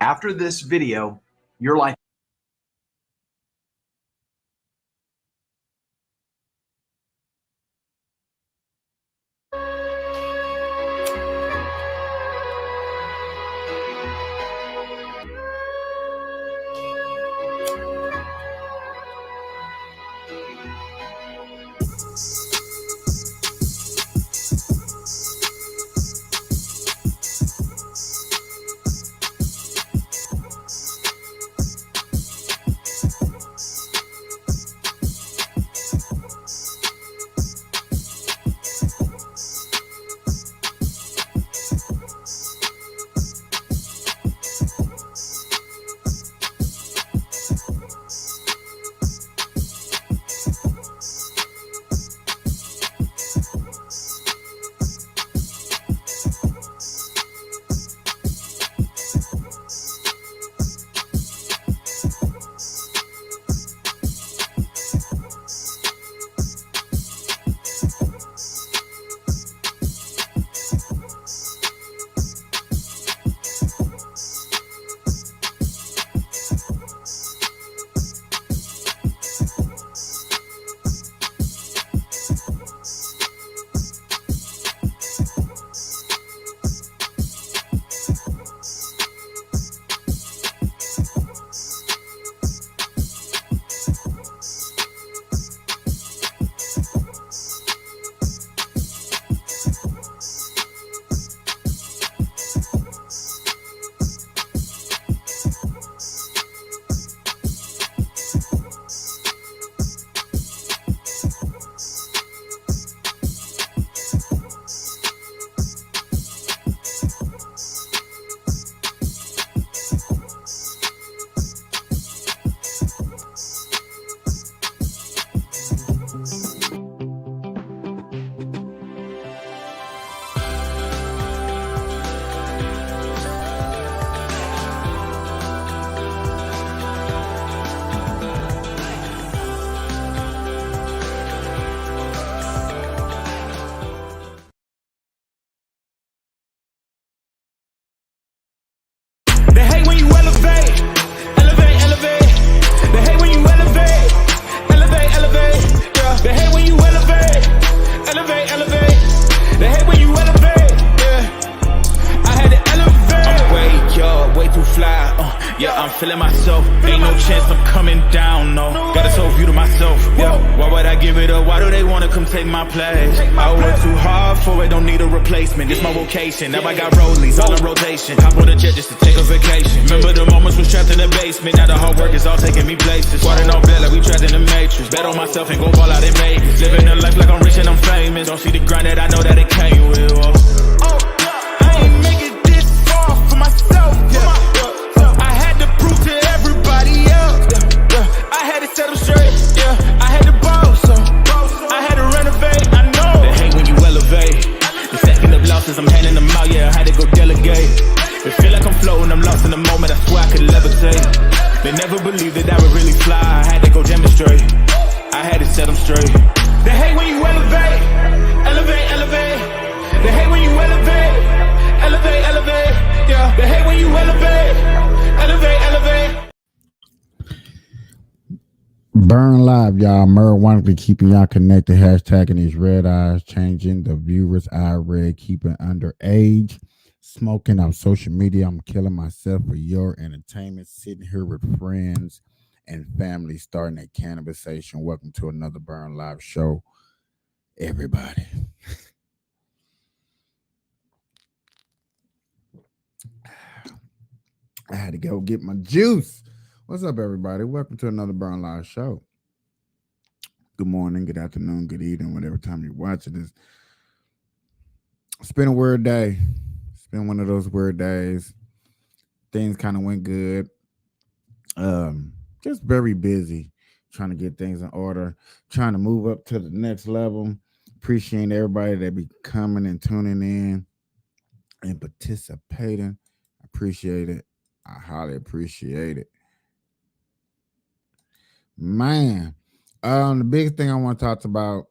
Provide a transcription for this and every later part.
After this video, your life feeling myself. Ain't no chance I'm coming down, no. Got this whole view to myself, yeah. Why would I give it up? Why do they wanna come take my place? I work too hard for it, don't need a replacement. This my vocation, now I got rollies all in rotation. Hop on a jet just to take a vacation. Remember the moments was trapped in the basement. Now the hard work is all taking me places. Water no bed like we trapped in the matrix. Bet on myself and go ball out in Vegas. Living a life like I'm rich and I'm famous. Don't see the grind that I know that it came with. I ain't make it this far for myself, yeah. I had to prove to everybody else, yeah. I had to set them straight, yeah. I had to boss, so I had to renovate, I know. They hate when you elevate. The second of losses, I'm handing them out, yeah. I had to go delegate. It feel like I'm floating, I'm lost in the moment. I swear I could levitate. They never believed that I would really fly. I had to go demonstrate. I had to set them straight. They hate when you elevate, elevate, elevate. They hate when you elevate, elevate, elevate. Yeah, they hate when you elevate, elevate, elevate. Burn live, y'all. Marijuana keeping y'all connected. Hashtagging these red eyes, changing the viewers' eye red, keeping underage. Smoking on social media. I'm killing myself for your entertainment. Sitting here with friends and family, starting a cannabisation. Welcome to another Burn Live show, everybody. I had to go get my juice. What's up, everybody? Welcome to another Burn Live show. Good morning, good afternoon, good evening, whatever time you're watching this. It's been a weird day. It's been one of those weird days. Things kind of went good. Just very busy trying to get things in order, trying to move up to the next level. Appreciating everybody that be coming and tuning in and participating. Appreciate it. I highly appreciate it. Man, the biggest thing I want to talk about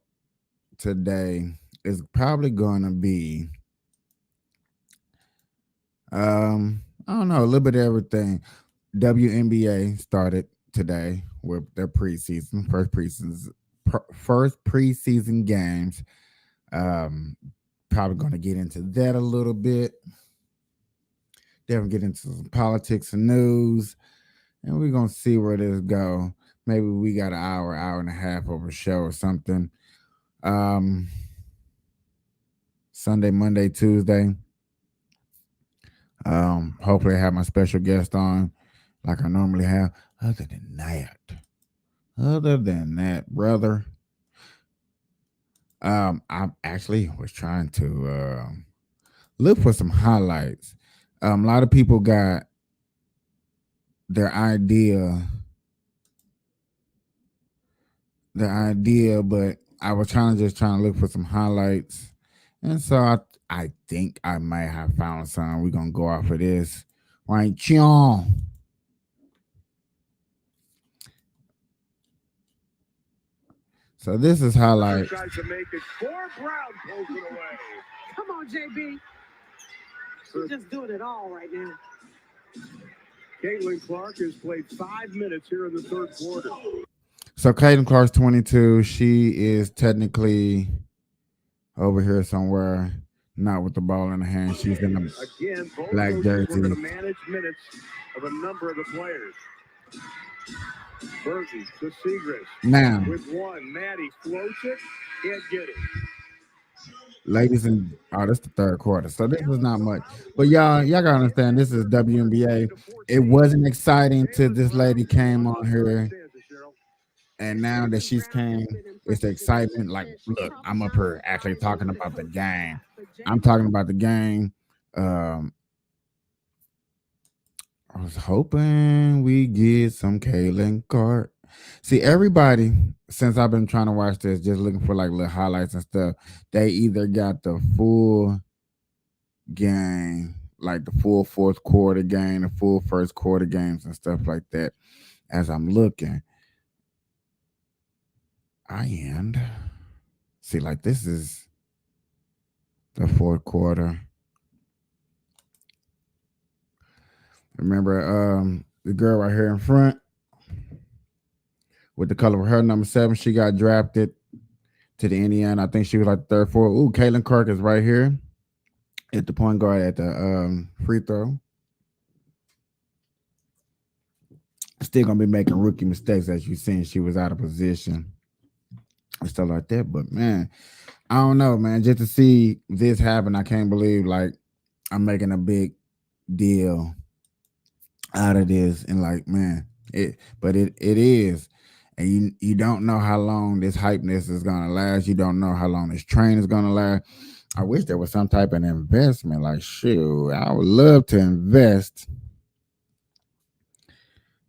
today is probably going to be I don't know, a little bit of everything. WNBA started today with their preseason, first preseason games. Um, Probably going to get into that a little bit. Then we get into some politics and news, and we're gonna see where this go. Maybe we got an hour and a half of a show or something. Um, Sunday, Monday, Tuesday. Hopefully I have my special guest on like I normally have. Other than that, brother, I actually was trying to look for some highlights. A lot of people got their idea, but I was trying to look for some highlights, and so I think I might have found some. We're gonna go off of this, right? Chion. So this is highlight. Tries to make it. Brown pulls it away. Come on, JB. She's just doing it all right now. Caitlin Clark has played 5 minutes here in the third quarter. So Caitlin Clark's 22. She is technically over here somewhere, not with the ball in her hand. She's in a black jersey. We're going to manage minutes of a number of the players. Burton to Segrist. Now, with one, Maddie floats it. Can't get it. Ladies and this the third quarter, so this is not much. But y'all gotta understand, this is WNBA. It wasn't exciting till this lady came on here, and now that she's came, it's excitement. Like, look, I'm up here actually talking about the game. I'm talking about the game. I was hoping we get some Caitlin Clark. See, everybody, since I've been trying to watch this, just looking for like little highlights and stuff, they either got the full game, like the full fourth quarter game, the full first quarter games and stuff like that. As I'm looking, see, like this is the fourth quarter. Remember, the girl right here in front with the color of her number 7, she got drafted to the Indiana. I think she was like third, fourth. Ooh, Caitlin Clark is right here at the point guard at the free throw. Still gonna be making rookie mistakes, as you seen. She was out of position and stuff like that. But man, I don't know, man. Just to see this happen, I can't believe like I'm making a big deal out of this, and like, man, it is, and you don't know how long this hypeness is gonna last. You don't know how long this train is gonna last. I wish there was some type of investment. Like, shoot, I would love to invest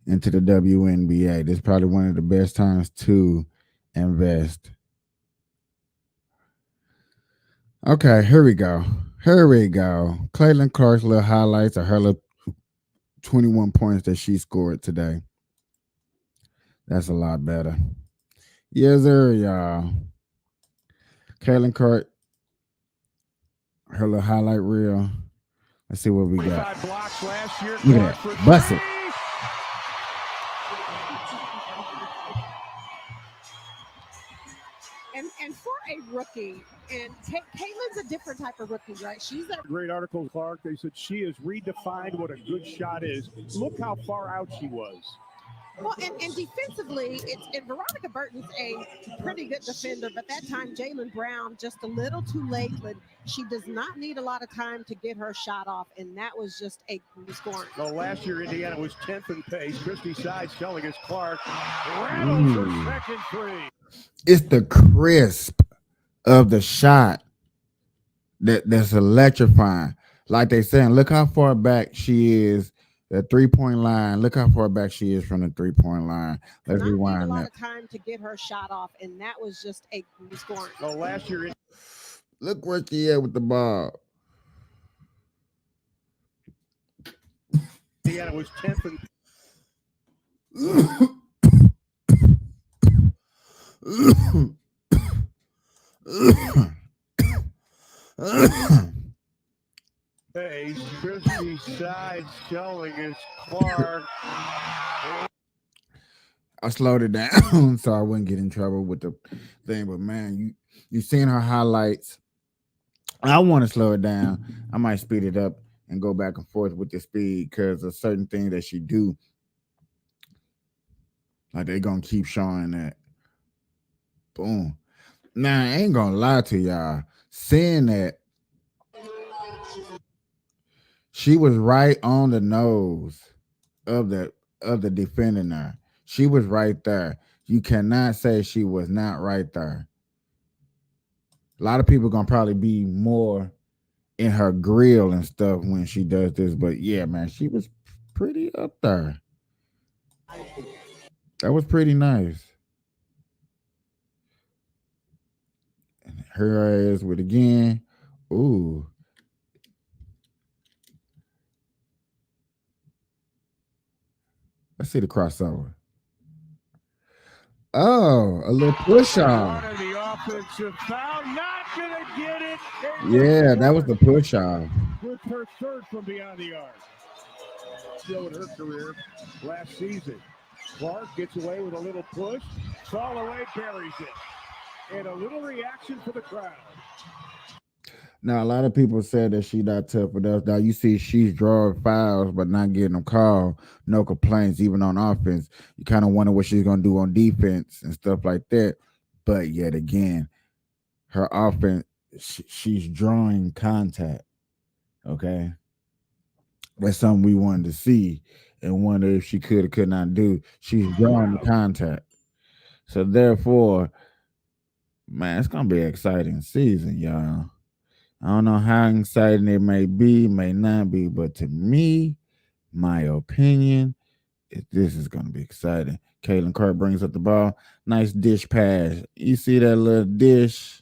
into the WNBA. This is probably one of the best times to invest. Okay, here we go. Caitlin Clark's little highlights of her little 21 points that she scored today. That's a lot better. Yes, sir, y'all. Caitlin Clark, her little highlight reel. Let's see what we got. Look at that. Bust it. And for a rookie, and Caitlin's a different type of rookie, right? She's a great article, Clark. They said she has redefined what a good shot is. Look how far out she was. Well, and defensively, and Veronica Burton's a pretty good defender, but that time Jaylen Brown just a little too late. But she does not need a lot of time to get her shot off, and that was just a scoring. Well, last year Indiana was 10th in pace. Christy Sides telling us Clark rattles her second three. It's the crisp of the shot that's electrifying. Like they saying, look how far back she is. The 3-point line. Look how far back she is from the 3-point line. Let's rewind that. A lot of time to get her shot off, and that was just a scoring. Well, last year, look where she at with the ball. Indiana was 10th in. Hey, Christy Sides sides going as Clark. I slowed it down so I wouldn't get in trouble with the thing. But man, you seen her highlights. I want to slow it down. I might speed it up and go back and forth with the speed because a certain thing that she do, like they gonna keep showing that. Boom. Now I ain't gonna lie to y'all. Seeing that she was right on the nose of the defending her. She was right there. You cannot say she was not right there. A lot of people gonna probably be more in her grill and stuff when she does this, but yeah, man, she was pretty up there. That was pretty nice. And her ass with again. Ooh, let's see the crossover. Oh, a little push off. One of the offensive foul, not gonna get it. Yeah, that was the push off. With her third from beyond the arc. Still in her career last season. Clark gets away with a little push. Fall away, buries it. And a little reaction for the crowd. Now, a lot of people said that she not tough with us. Now, you see she's drawing fouls, but not getting them called. No complaints, even on offense. You kind of wonder what she's going to do on defense and stuff like that. But yet again, her offense, she's drawing contact. Okay. That's something we wanted to see and wonder if she could or could not do. She's drawing the contact. So, therefore, man, it's going to be an exciting season, y'all. I don't know how exciting it may be, may not be, but to me, my opinion, this is going to be exciting. Caitlin Clark brings up the ball. Nice dish pass. You see that little dish?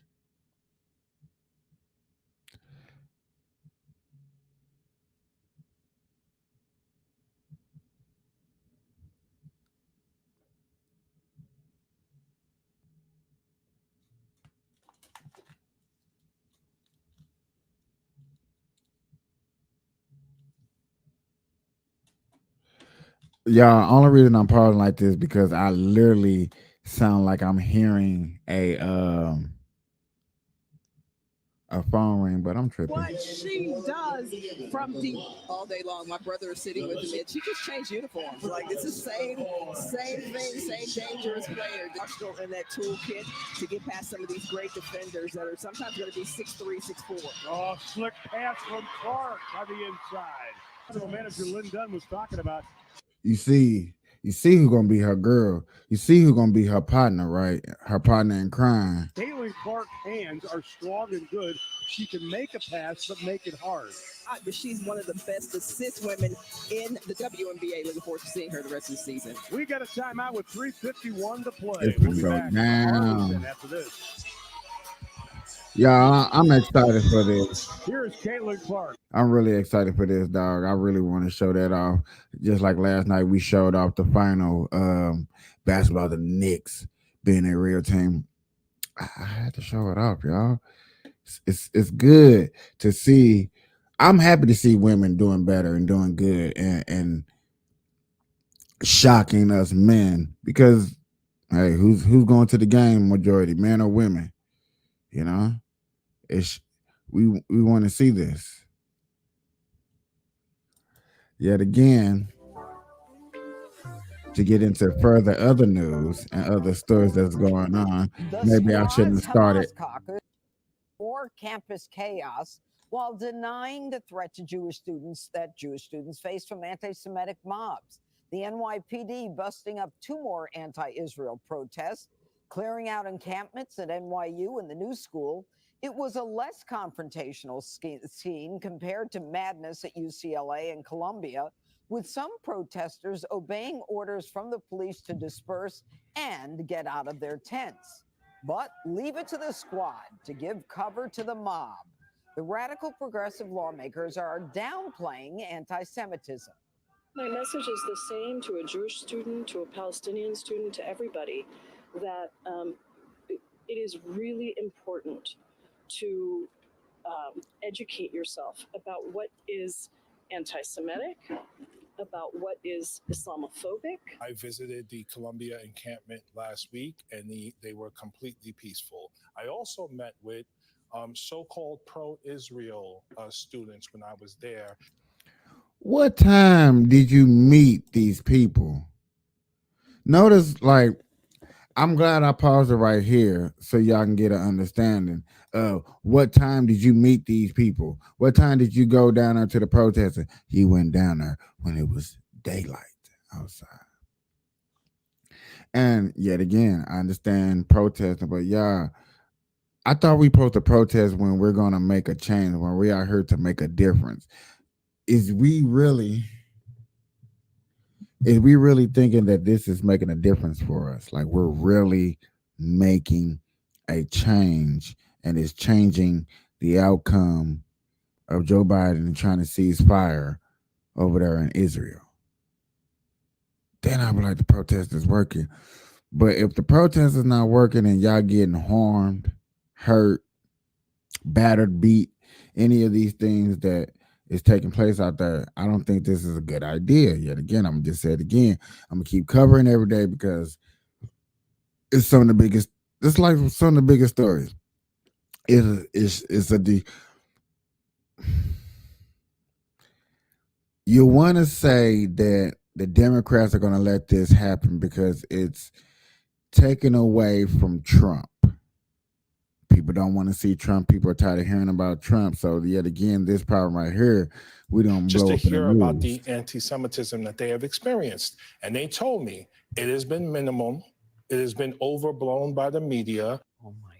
Y'all, only reason I'm pausing like this because I literally sound like I'm hearing a phone ring, but I'm tripping. What she does from deep all day long. My brother is sitting with me, and she just changed uniforms. Like it's the same thing, same dangerous player. Arsenal in that toolkit to get past some of these great defenders that are sometimes going to be 6'3", 6'4". Oh, slick pass from Clark on the inside. General Manager Lynn Dunn was talking about. You see who's gonna be her girl. You see who's gonna be her partner, right? Her partner in crime. Caitlin Clark's hands are strong and good. She can make a pass, but make it hard. But she's one of the best assist women in the WNBA. Looking forward to seeing her the rest of the season. We got a timeout with 3:51 to play. It's We'll gonna be go back down. after this. Yeah, I'm excited for this. Here's Caitlin Clark. I'm really excited for this, dog. I really want to show that off. Just like last night, we showed off the final basketball, the Knicks being a real team. I had to show it off, y'all. It's good to see. I'm happy to see women doing better and doing good and shocking us men because hey, who's going to the game majority, men or women? You know, it's we want to see this. Yet again, to get into further other news and other stories that's going on, maybe I shouldn't have started. More campus chaos while denying the threat to Jewish students that Jewish students face from anti-Semitic mobs. The NYPD busting up 2 more anti-Israel protests, clearing out encampments at NYU and the new school. It was a less confrontational scene compared to madness at UCLA and Columbia, with some protesters obeying orders from the police to disperse and get out of their tents. But leave it to the squad to give cover to the mob. The radical progressive lawmakers are downplaying anti-Semitism. My message is the same to a Jewish student, to a Palestinian student, to everybody, that it is really important to educate yourself about what is anti-Semitic, about what is Islamophobic. I visited the Columbia encampment last week, and they were completely peaceful. I also met with so-called pro-Israel students when I was there. What time did you meet these people? Notice, like, I'm glad I paused it right here so y'all can get an understanding of what time did you meet these people? What time did you go down there to the protesting? You went down there when it was daylight outside. And yet again, I understand protesting, but y'all, I thought we supposed to protest when we're gonna make a change, when we are here to make a difference. Is we really thinking that this is making a difference for us? Like we're really making a change and it's changing the outcome of Joe Biden trying to cease fire over there in Israel. Then I would like the protest is working. But if the protest is not working and y'all getting harmed, hurt, battered, beat, any of these things that is taking place out there, I don't think this is a good idea. Yet again, I'm gonna just say it again. I'm gonna keep covering every day because it's some of the biggest. It's like some of the biggest stories. You want to say that the Democrats are going to let this happen because it's taken away from Trump. People don't want to see Trump. People are tired of hearing about Trump. So yet again, this problem right here, we don't just blow to up in hear the about news. the anti-Semitism that they have experienced. And they told me it has been minimal. It has been overblown by the media. Oh my God.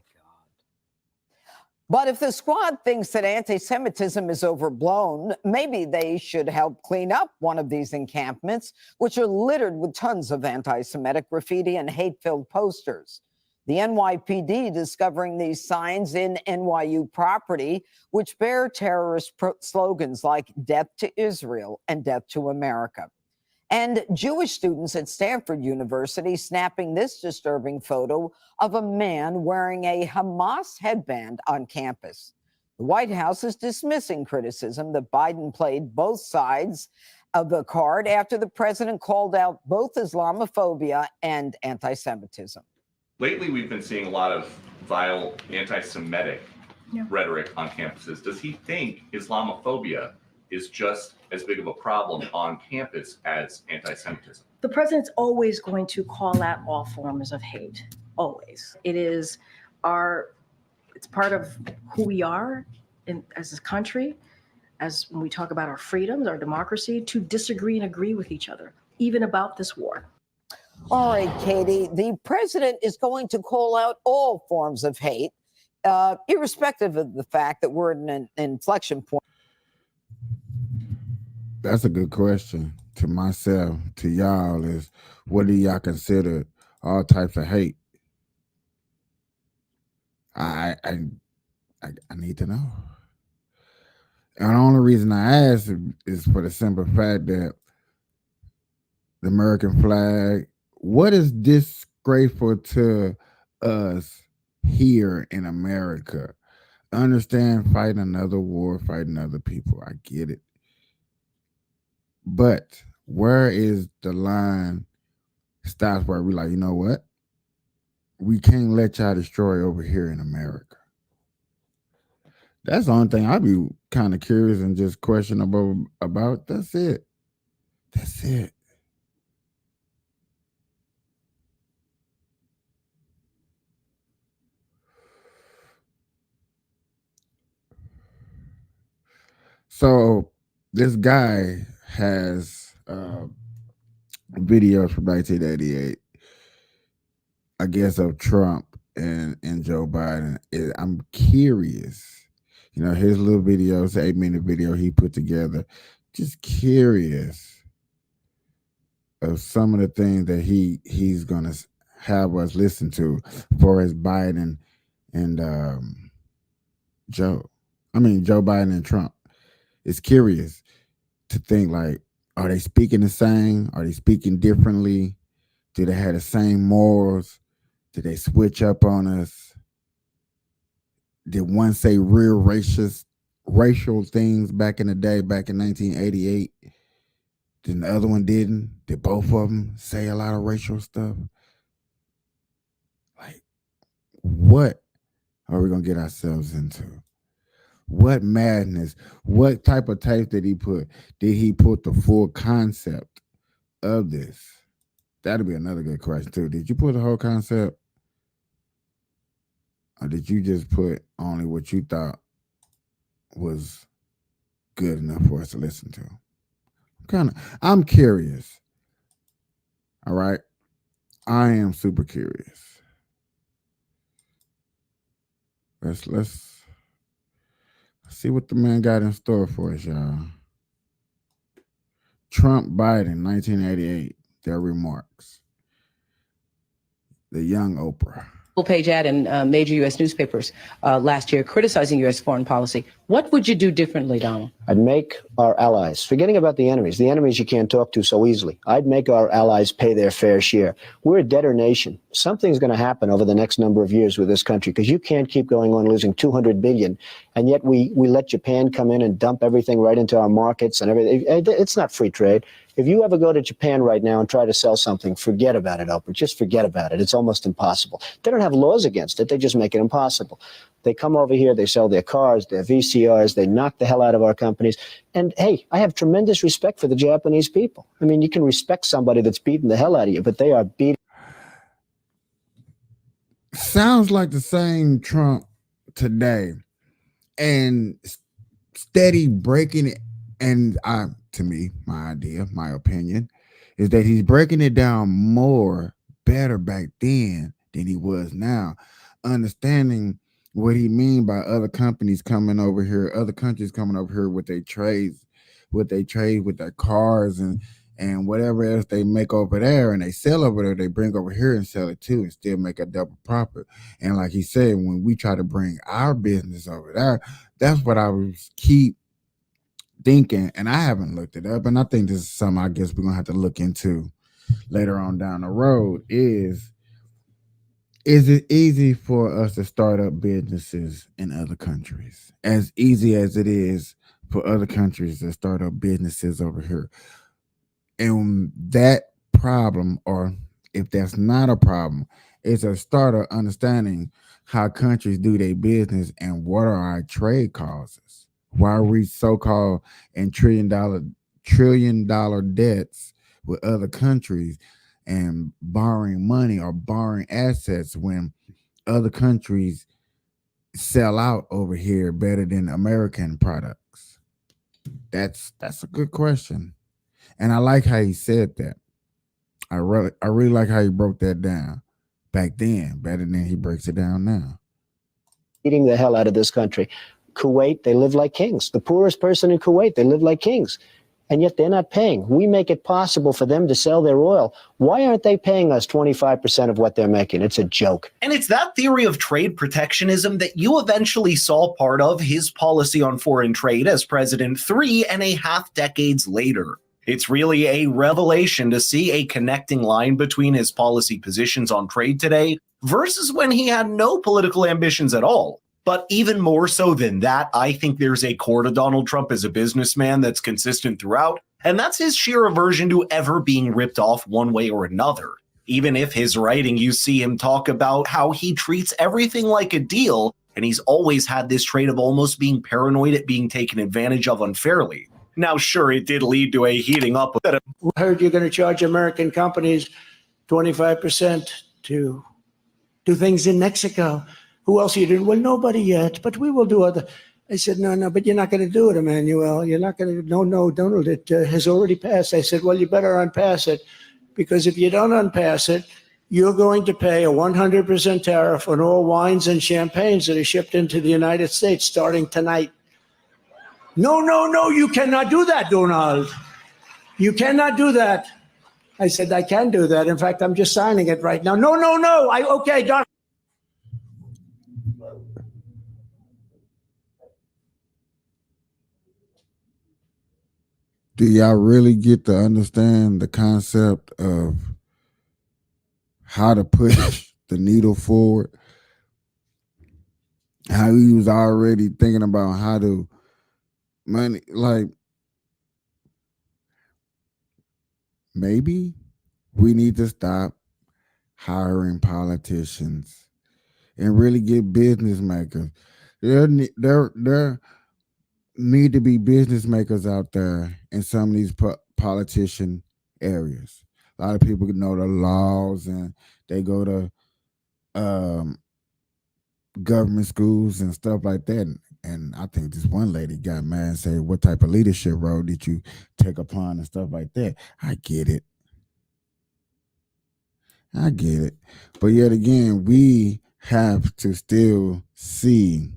But if the squad thinks that anti-Semitism is overblown, maybe they should help clean up one of these encampments, which are littered with tons of anti-Semitic graffiti and hate-filled posters. The NYPD discovering these signs in NYU property, which bear terrorist slogans like "Death to Israel" and "Death to America." And Jewish students at Stanford University snapping this disturbing photo of a man wearing a Hamas headband on campus. The White House is dismissing criticism that Biden played both sides of the card after the president called out both Islamophobia and anti-Semitism. Lately, we've been seeing a lot of vile anti-Semitic rhetoric on campuses. Does he think Islamophobia is just as big of a problem on campus as anti-Semitism? The president's always going to call out all forms of hate, always. It's part of who we are as a country, as when we talk about our freedoms, our democracy, to disagree and agree with each other, even about this war. All right, Katie, the president is going to call out all forms of hate, irrespective of the fact that we're at an inflection point. That's a good question to myself, to y'all, is what do y'all consider all types of hate? I need to know. And the only reason I ask is for the simple fact that the American flag, what is disgraceful to us here in America? I understand fighting another war, fighting other people. I get it. But where is the line stops where we like, you know what? We can't let y'all destroy over here in America. That's the only thing I'd be kind of curious and just questionable about. That's it. That's it. So this guy has videos from 1988, I guess, of Trump and Joe Biden. I'm curious, his little videos, 8-minute video he put together. Just curious of some of the things that he's gonna have us listen to for his Biden and Joe Biden and Trump. It's curious to think, like, are they speaking the same? Are they speaking differently? Do they have the same morals? Did they switch up on us? Did one say real racist racial things back in the day, back in 1988, then the other one didn't? Did both of them say a lot of racial stuff? Like, what are we going to get ourselves into? What madness? What type of tape did he put? Did he put the full concept of this? That'd be another good question, too. Did you put the whole concept? Or did you just put only what you thought was good enough for us to listen to? I'm curious. All right. I am super curious. Let's see what the man got in store for us, y'all. Trump, Biden, 1988, their remarks. The young Oprah. Full-page ad in major U.S. newspapers last year criticizing U.S. foreign policy. What would you do differently, Donald? I'd make our allies, forgetting about the enemies you can't talk to so easily. I'd make our allies pay their fair share. We're a debtor nation. Something's going to happen over the next number of years with this country because you can't keep going on losing $200 billion, and yet we let Japan come in and dump everything right into our markets and everything. It's not free trade. If you ever go to Japan right now and try to sell something, forget about it, Oprah. Just forget about it. It's almost impossible. They don't have laws against it. They just make it impossible. They come over here, they sell their cars, their VCRs, they knock the hell out of our companies. And hey, I have tremendous respect for the Japanese people. I mean, you can respect somebody that's beating the hell out of you, but they are beating. Sounds like the same Trump today. And steady breaking it. And to me, my idea, my opinion, is that he's breaking it down better back then than he was now. Understanding what he mean by other companies coming over here, other countries coming over here with their trades, with their cars and whatever else they make over there and they sell over there, they bring over here and sell it too and still make a double profit. And like he said, when we try to bring our business over there, that's what I was keep thinking, and I haven't looked it up, and I think this is something I guess we're gonna have to look into later on down the road. Is it easy for us to start up businesses in other countries? As easy as it is for other countries to start up businesses over here. And that problem, or if that's not a problem, is a starter understanding how countries do their business and what are our trade causes. Why are we so-called in trillion dollar debts with other countries and borrowing money or borrowing assets when other countries sell out over here better than American products? That's a good question. And I like how he said that. I really like how he broke that down back then, better than he breaks it down now. Beating the hell out of this country. Kuwait, they live like kings. The poorest person in Kuwait, they live like kings. And yet they're not paying. We make it possible for them to sell their oil. Why aren't they paying us 25% of what they're making? It's a joke. And it's that theory of trade protectionism that you eventually saw part of his policy on foreign trade as president 3.5 decades later. It's really a revelation to see a connecting line between his policy positions on trade today versus when he had no political ambitions at all. But even more so than that, I think there's a core to Donald Trump as a businessman that's consistent throughout, and that's his sheer aversion to ever being ripped off one way or another. Even if his writing, you see him talk about how he treats everything like a deal, and he's always had this trait of almost being paranoid at being taken advantage of unfairly. Now, sure, it did lead to a heating up. I heard you're going to charge American companies 25% to do things in Mexico. Who else are you doing? Well, nobody yet, but we will do other. I said, no, but you're not going to do it, Emmanuel. You're not going to. No, Donald, it has already passed. I said, well, you better unpass it, because if you don't unpass it, you're going to pay a 100% tariff on all wines and champagnes that are shipped into the United States starting tonight. No, you cannot do that, Donald. You cannot do that. I said, I can do that. In fact, I'm just signing it right now. No. Okay, Don. Do y'all really get to understand the concept of how to push the needle forward? How he was already thinking about how to money, like maybe we need to stop hiring politicians and really get business makers. There need to be business makers out there in some of these politician areas. A lot of people know the laws and they go to um, government schools and stuff like that. And I think this one lady got mad and said, "What type of leadership role did you take upon?" and stuff like that. I get it. I get it. But yet again, we have to still see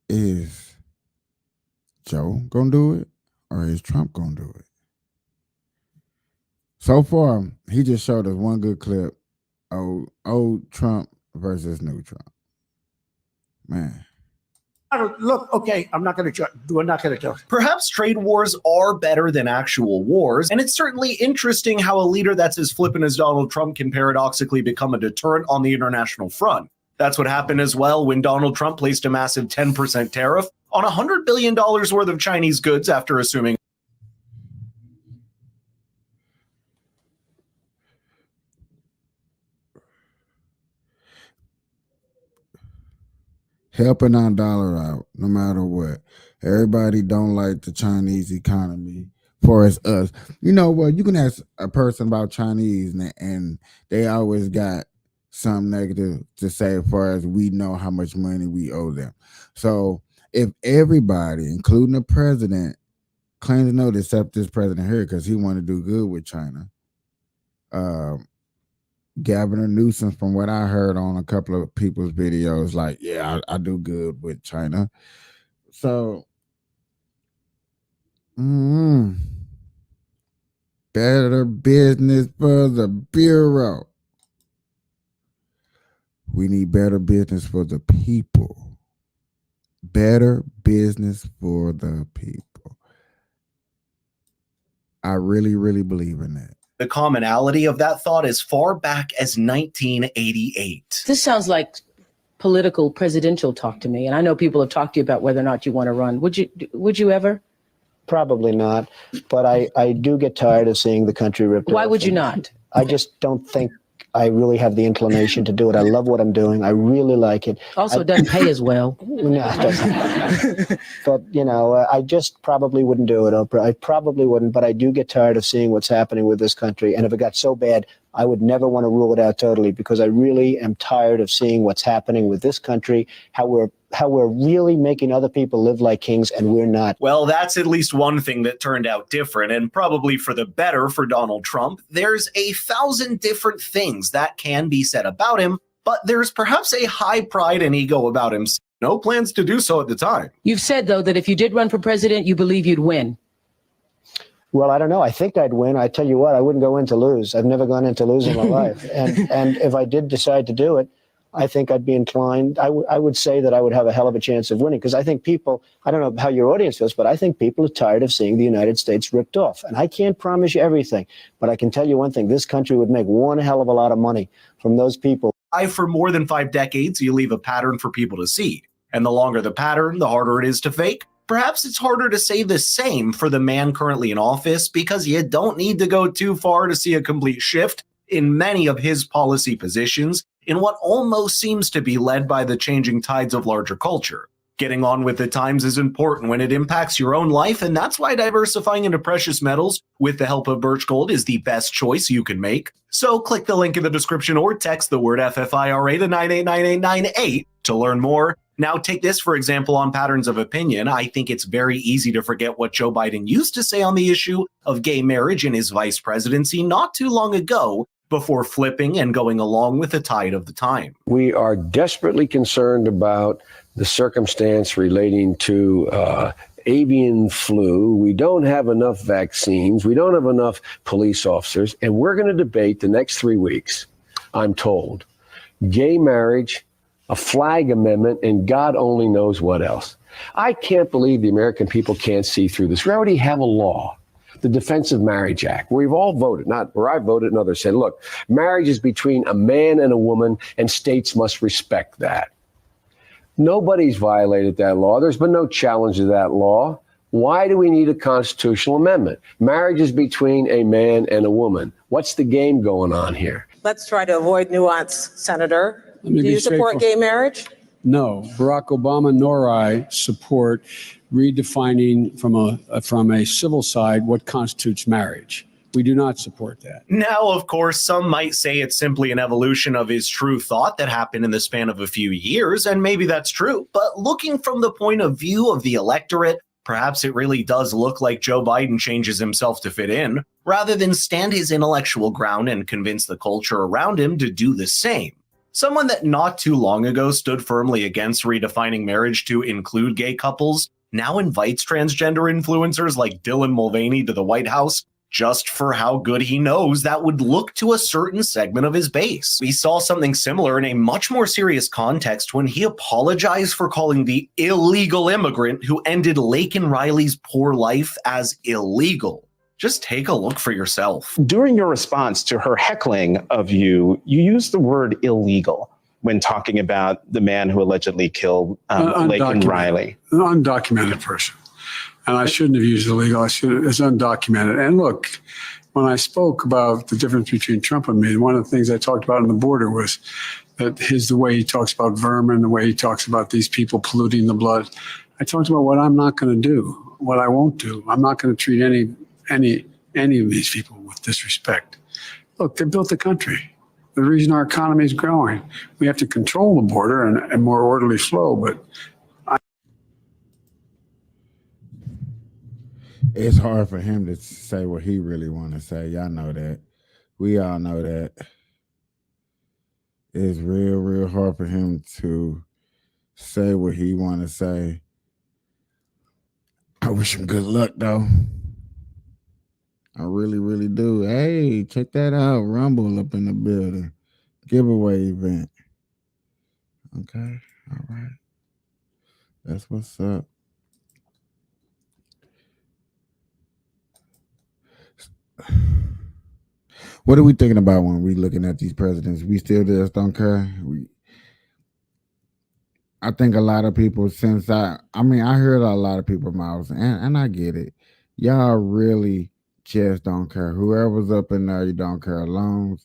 is Joe gonna do it or is Trump gonna do it? So far, he just showed us one good clip. Old Trump versus new Trump. Man. Look, okay, I'm not going to we're not going to talk. Perhaps trade wars are better than actual wars, and it's certainly interesting how a leader that's as flippant as Donald Trump can paradoxically become a deterrent on the international front. That's what happened as well when Donald Trump placed a massive 10% tariff on $100 billion worth of Chinese goods after assuming helping our dollar out no matter what. Everybody don't like the Chinese economy for as us. You know what? You can ask a person about Chinese and they always got some negative to say as far as we know how much money we owe them. So if everybody, including the president, claims to know to accept this president here because he want to do good with China, Governor Newsom, from what I heard on a couple of people's videos, like, yeah, I do good with China. So, better business for the Bureau. We need better business for the people. Better business for the people. I really, really believe in that. the commonality of that thought as far back as 1988. This sounds like political presidential talk to me. And I know people have talked to you about whether or not you want to run. Would you ever? Probably not. But I do get tired of seeing the country ripped off. Why would you not? I just don't think I really have the inclination to do it. I love what I'm doing. I really like it. Also, it doesn't pay as well. No, it doesn't. But, you know, I just probably wouldn't do it, Oprah. I probably wouldn't, but I do get tired of seeing what's happening with this country. And if it got so bad, I would never want to rule it out totally, because I really am tired of seeing what's happening with this country, how we're really making other people live like kings and we're not. Well, that's at least one thing that turned out different, and probably for the better for Donald Trump. There's 1,000 different things that can be said about him, but there's perhaps a high pride and ego about him. No plans to do so at the time. You've said, though, that if you did run for president, you believe you'd win. Well, I don't know. I think I'd win. I tell you what, I wouldn't go in to lose. I've never gone in to lose in my life. And if I did decide to do it, I think I'd be inclined. I would say that I would have a hell of a chance of winning, because I think people, I don't know how your audience feels, but I think people are tired of seeing the United States ripped off. And I can't promise you everything, but I can tell you one thing. This country would make one hell of a lot of money from those people. For more than 5 decades, you leave a pattern for people to see. And the longer the pattern, the harder it is to fake. Perhaps it's harder to say the same for the man currently in office, because you don't need to go too far to see a complete shift in many of his policy positions in what almost seems to be led by the changing tides of larger culture. Getting on with the times is important when it impacts your own life, and that's why diversifying into precious metals with the help of Birch Gold is the best choice you can make. So click the link in the description or text the word FFIRA to 989898 to learn more. Now take this, for example, on patterns of opinion. I think it's very easy to forget what Joe Biden used to say on the issue of gay marriage in his vice presidency not too long ago, before flipping and going along with the tide of the time. We are desperately concerned about the circumstance relating to avian flu. We don't have enough vaccines. We don't have enough police officers. And we're going to debate the next 3 weeks, I'm told, gay marriage, a flag amendment, and God only knows what else. I can't believe the American people can't see through this. We already have a law the Defense of Marriage Act. We've all voted, not where I voted and others said, look, marriage is between a man and a woman, and states must respect that. Nobody's violated that law. There's been no challenge to that law. Why do we need a constitutional amendment? Marriage is between a man and a woman. What's the game going on here? Let's try to avoid nuance, Senator. Do you support gay marriage? No, Barack Obama nor I support redefining from a civil side what constitutes marriage. We do not support that. Now, of course, some might say it's simply an evolution of his true thought that happened in the span of a few years, and maybe that's true. But looking from the point of view of the electorate, perhaps it really does look like Joe Biden changes himself to fit in, rather than stand his intellectual ground and convince the culture around him to do the same. Someone that not too long ago stood firmly against redefining marriage to include gay couples now invites transgender influencers like Dylan Mulvaney to the White House just for how good he knows that would look to a certain segment of his base. We saw something similar in a much more serious context when he apologized for calling the illegal immigrant who ended Laken Riley's poor life as illegal. Just take a look for yourself. During your response to her heckling of you, you used the word illegal when talking about the man who allegedly killed Laken Riley. An undocumented person. And I shouldn't have used illegal. It's undocumented. And look, when I spoke about the difference between Trump and me, one of the things I talked about on the border was that the way he talks about vermin, the way he talks about these people polluting the blood. I talked about what I'm not going to do, what I won't do. I'm not going to treat any of these people with disrespect. Look, they built the country. The reason our economy is growing. We have to control the border and more orderly flow, but it's hard for him to say what he really want to say. Y'all know that. We all know that. It's real hard for him to say what he want to say. I wish him good luck, though. I really do. Hey, check that out. Rumble up in the building. Giveaway event. Okay. All right. That's what's up. What are we thinking about when we looking at these presidents? We still just don't care. I think a lot of people, since I heard a lot of people's mouths, and I get it. Y'all really just don't care. Whoever's up in there, you don't care alone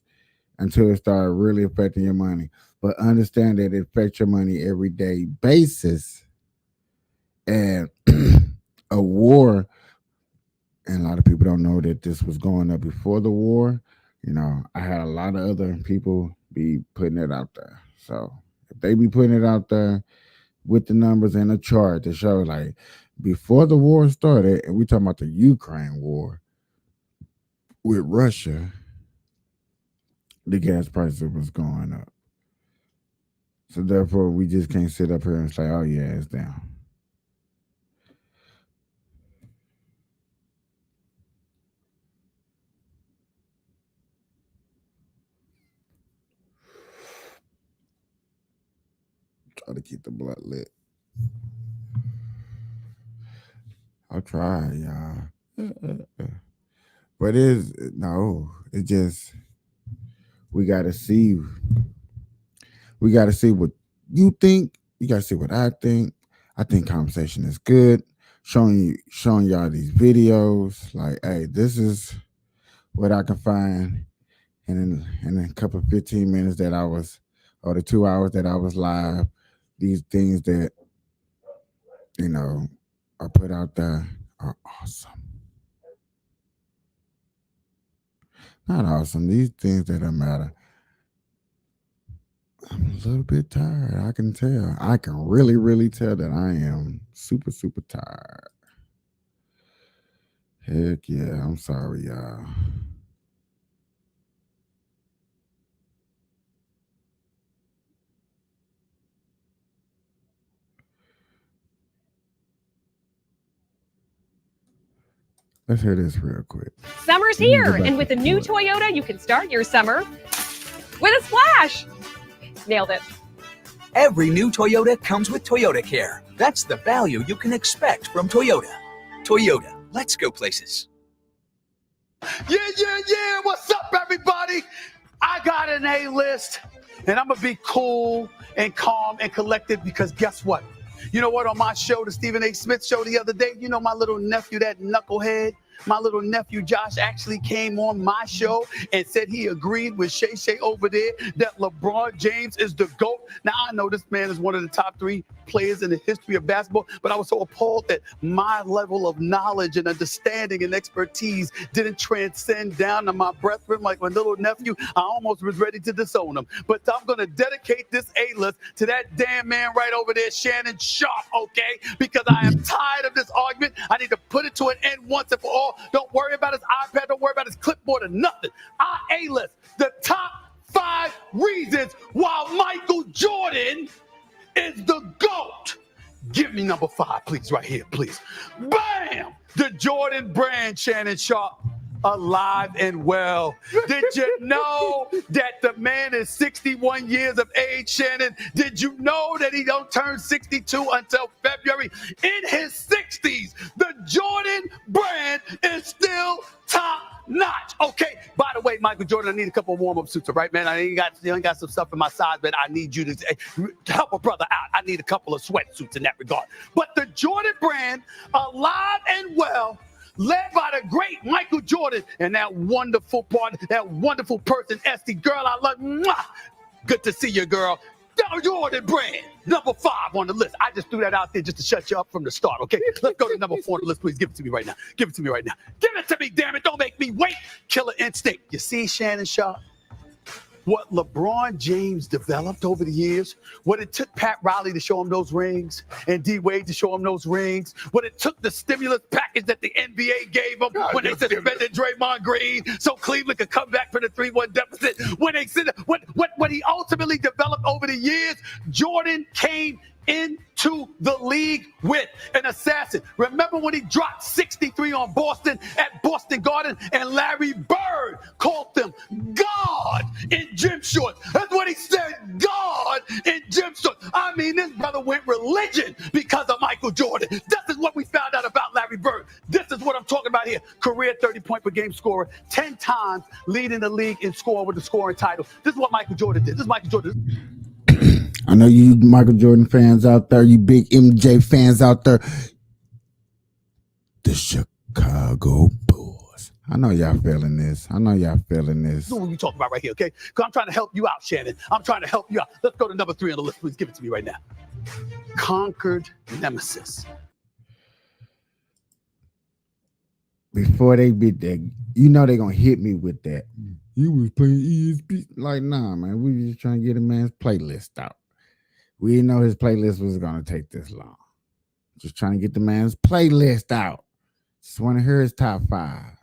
until it started really affecting your money. But understand that it affects your money everyday basis. And a war, and a lot of people don't know that this was going up before the war. You know, I had a lot of other people be putting it out there. So if they be putting it out there with the numbers and a chart to show, like, before the war started, and we talking about the Ukraine war with Russia, the gas prices was going up. So therefore, we just can't sit up here and say, oh yeah, it's down. Try to keep the blood lit. I'll try, y'all. But it just, we got to see. We got to see what you think. You got to see what I think. I think conversation is good. Showing y'all these videos. Like, hey, this is what I can find in a couple of 15 minutes that I was, or the 2 hours that I was live. These things that, you know, are put out there are awesome. Not awesome. These things that don't matter. I'm a little bit tired. I can tell. I can really tell that I am super tired. Heck yeah. I'm sorry, y'all. Let's hear this real quick. Summer's here, and with a new Toyota, you can start your summer with a splash. Nailed it. Every new Toyota comes with Toyota Care. That's the value you can expect from Toyota. Toyota, let's go places. Yeah. What's up, everybody? I got an A-list, and I'm going to be cool and calm and collected because guess what? You know what? On my show, the Stephen A. Smith show the other day, you know my little nephew, that knucklehead, my little nephew Josh actually came on my show and said he agreed with Shay over there that LeBron James is the GOAT. Now, I know this man is one of the top 3 players in the history of basketball, but I was so appalled that my level of knowledge and understanding and expertise didn't transcend down to my brethren like my little nephew. I almost was ready to disown him. But I'm going to dedicate this A-list to that damn man right over there, Shannon Sharp, okay? Because I am tired of this argument. I need to put it to an end once and for all. Don't worry about his iPad. Don't worry about his clipboard or nothing. Our A-list, the top 5 reasons why Michael Jordan is the GOAT. Give me number 5, please, right here, please. Bam! The Jordan brand, Shannon Sharp, alive and well. Did you know that the man is 61 years of age, Shannon? Did you know that he don't turn 62 until February? In his 60s, the Jordan brand is still top notch. Okay, by the way, Michael Jordan, I need a couple of warm-up suits, all right, man? I ain't got some stuff in my size, but I need you to help a brother out. I need a couple of sweatsuits in that regard. But the Jordan brand, alive and well, led by the great Michael Jordan and that wonderful part, that wonderful person, Esty, girl, I love. Mwah! Good to see you, girl. The Jordan brand, number 5 on the list. I just threw that out there just to shut you up from the start, okay? Let's go to number 4 on the list, please. Give it to me right now. Give it to me right now. Give it to me, damn it. Don't make me wait. Killer instinct. You see, Shannon Sharp? What LeBron James developed over the years, what it took Pat Riley to show him those rings and D-Wade to show him those rings, what it took the stimulus package that the NBA gave him when they suspended Draymond Green so Cleveland could come back from the 3-1 deficit, when they said what he ultimately developed over the years, Jordan came into the league with an assassin. Remember when he dropped 63 on Boston at Boston Garden and Larry Bird called him God in gym shorts? That's what he said, God in gym shorts. I mean, this brother went religion because of Michael Jordan. This is what we found out about Larry Bird. This is what I'm talking about here. Career 30-point per game scorer, 10 times leading the league in scoring with the scoring title. This is what Michael Jordan did. This is Michael Jordan. I know you Michael Jordan fans out there, you big MJ fans out there. The Chicago Bulls. I know y'all feeling this. This is what we talking about right here, okay? Because I'm trying to help you out, Shannon. I'm trying to help you out. Let's go to number 3 on the list. Please give it to me right now. Conquered nemesis. Before they beat that, you know they're going to hit me with that. You was playing ESP. Like, nah, man. We was just trying to get a man's playlist out. We didn't know his playlist was going to take this long. Just trying to get the man's playlist out. Just want to hear his top 5s.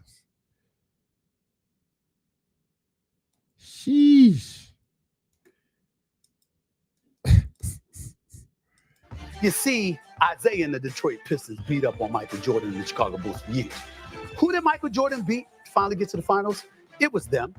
Sheesh. You see, Isaiah and the Detroit Pistons beat up on Michael Jordan and the Chicago Bulls for years. Who did Michael Jordan beat to finally get to the finals? It was them.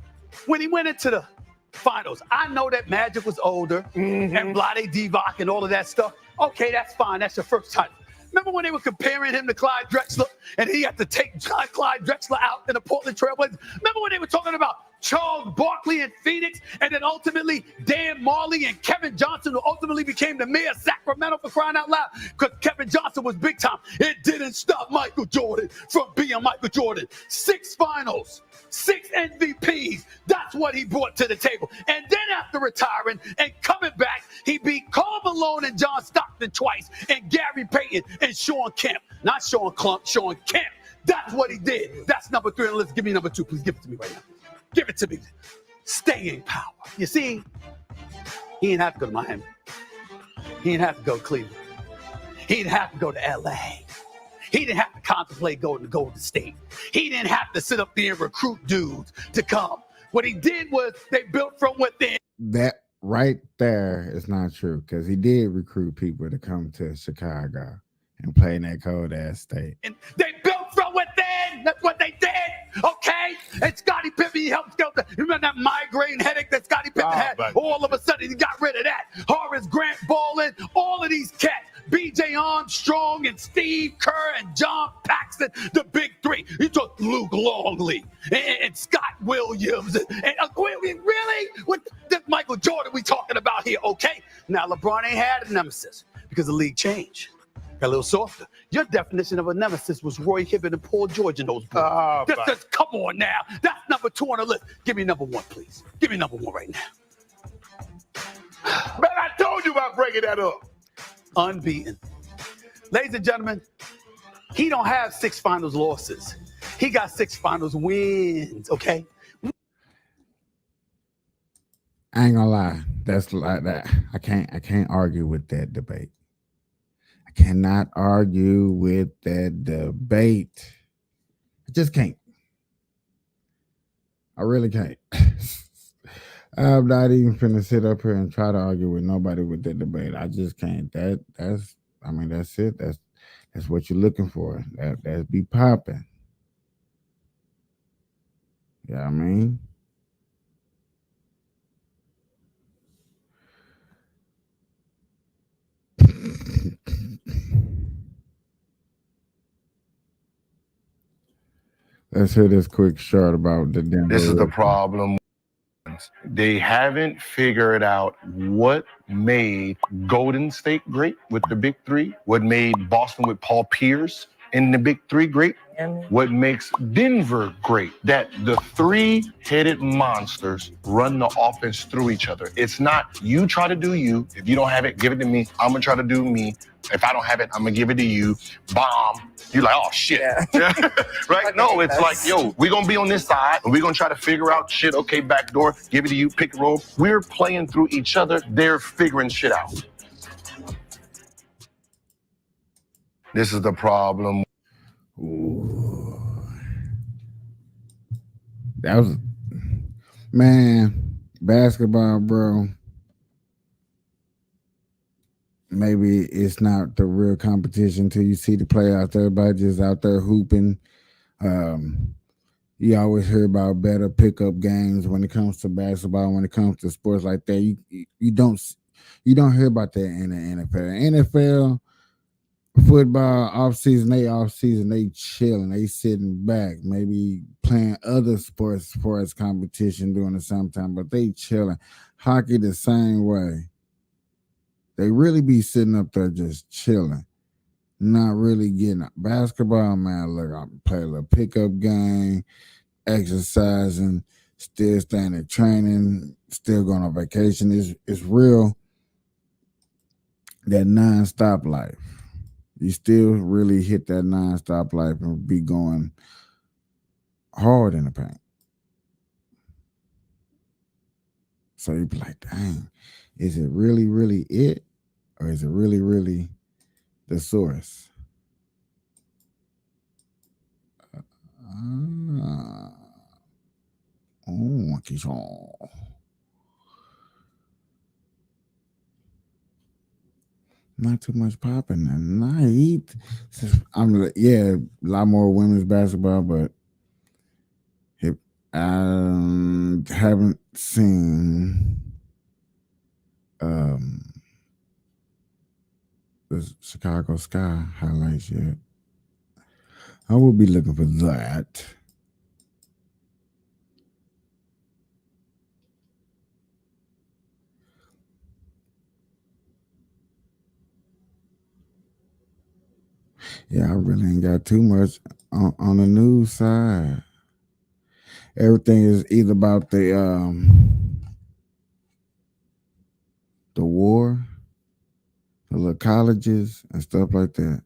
When he went into the finals, I know that Magic was older and Vlade Divac and all of that stuff. Okay, that's fine. That's your first title. Remember when they were comparing him to Clyde Drexler and he had to take Clyde Drexler out in the Portland Trailblazers? Remember when they were talking about Charles Barkley in Phoenix and then ultimately Dan Marley and Kevin Johnson, who ultimately became the mayor of Sacramento, for crying out loud, because Kevin Johnson was big time. It didn't stop Michael Jordan from being Michael Jordan. 6 finals, 6 MVPs. That's what he brought to the table. And then after retiring and coming back, he beat Karl Malone and John Stockton twice, and Gary Payton and Sean Kemp. Not Sean Klump, Sean Kemp. That's what he did. That's number 3 on the list. Give me number 2. Please give it to me right now. Give it to me. Staying power. You see, he didn't have to go to Miami. He didn't have to go to Cleveland. He didn't have to go to LA. He didn't have to contemplate going to Golden State. He didn't have to sit up there and recruit dudes to come. What he did was they built from within. That right there is not true, because he did recruit people to come to Chicago and play in that cold ass state. And they built from within. That's what they did. Okay? And Scottie Pippen, he helped scout. You remember that migraine headache that Scottie Pippen had? All of a sudden, he got rid of that. Horace Grant, Ballin, all of these cats. B.J. Armstrong and Steve Kerr and John Paxson, the big three. You took Luke Longley and Scott Williams. Really? What this Michael Jordan we talking about here, okay? Now, LeBron ain't had a nemesis because the league changed. Got a little softer. Your definition of a nemesis was Roy Hibbert and Paul George and those boys. Just come on now. That's number 2 on the list. Give me number 1, please. Give me number 1 right now. Man, I told you about breaking that up. Unbeaten. Ladies and gentlemen, he don't have 6 finals losses. He got 6 finals wins, okay? I ain't gonna lie. That's like that. I can't argue with that debate. I cannot argue with that debate. I just can't. I really can't. I'm not even finna sit up here and try to argue with nobody with that debate. I just can't. That's it. That's what you're looking for. That's be popping. You know what I mean? Let's hear this quick short about the Denver. This is the problem. They haven't figured out what made Golden State great with the big three, what made Boston with Paul Pierce in the big three great, what makes Denver great, that the three-headed monsters run the offense through each other. It's not you try to do you. If you don't have it, give it to me. I'm going to try to do me. If I don't have it, I'm going to give it to you. Bomb. You're like, oh, shit. Yeah. Right? Okay, no, it's like, yo, we're going to be on this side, and we're going to try to figure out shit. Okay, back door, give it to you, pick and roll. We're playing through each other. They're figuring shit out. This is the problem. Ooh. That was, man, basketball, bro. Maybe it's not the real competition until you see the playoffs. Everybody just out there hooping. You always hear about better pickup games when it comes to basketball. When it comes to sports like that, you don't hear about that in the NFL. NFL football off season, they chilling, they sitting back, maybe playing other sports for its competition during the summertime, but they chilling. Hockey the same way. They really be sitting up there just chilling, not really getting up. Basketball, man, look, I play a little pickup game, exercising, still staying at training, still going on vacation. It's real, that non-stop life. You still really hit that non-stop life and be going hard in the paint. So you be like, dang, is it really, really it? Or is it really, really the source? Not too much popping tonight. A lot more women's basketball, but I haven't seen the Chicago Sky highlights yet. I will be looking for that. Yeah, I really ain't got too much on the news side. Everything is either about the war, the little colleges and stuff like that.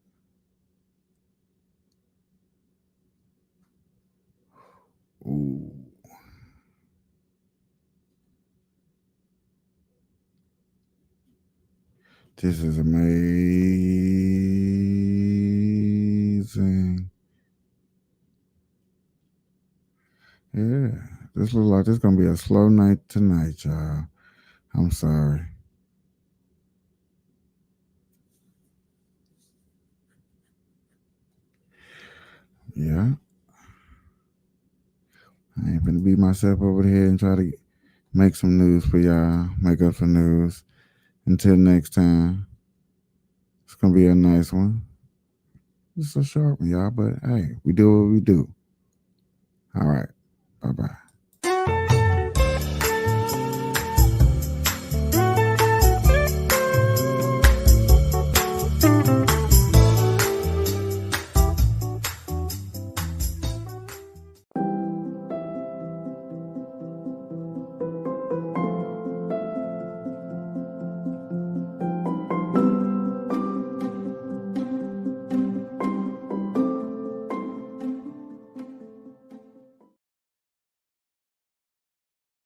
Ooh. This is amazing. Yeah, this looks like this gonna be a slow night tonight, y'all. I'm sorry. Yeah. I ain't gonna beat myself over the head and try to make some news for y'all, make up some news. Until next time, It's gonna be a nice one. It's a short one, y'all, but hey, we do what we do. All right. Bye-bye.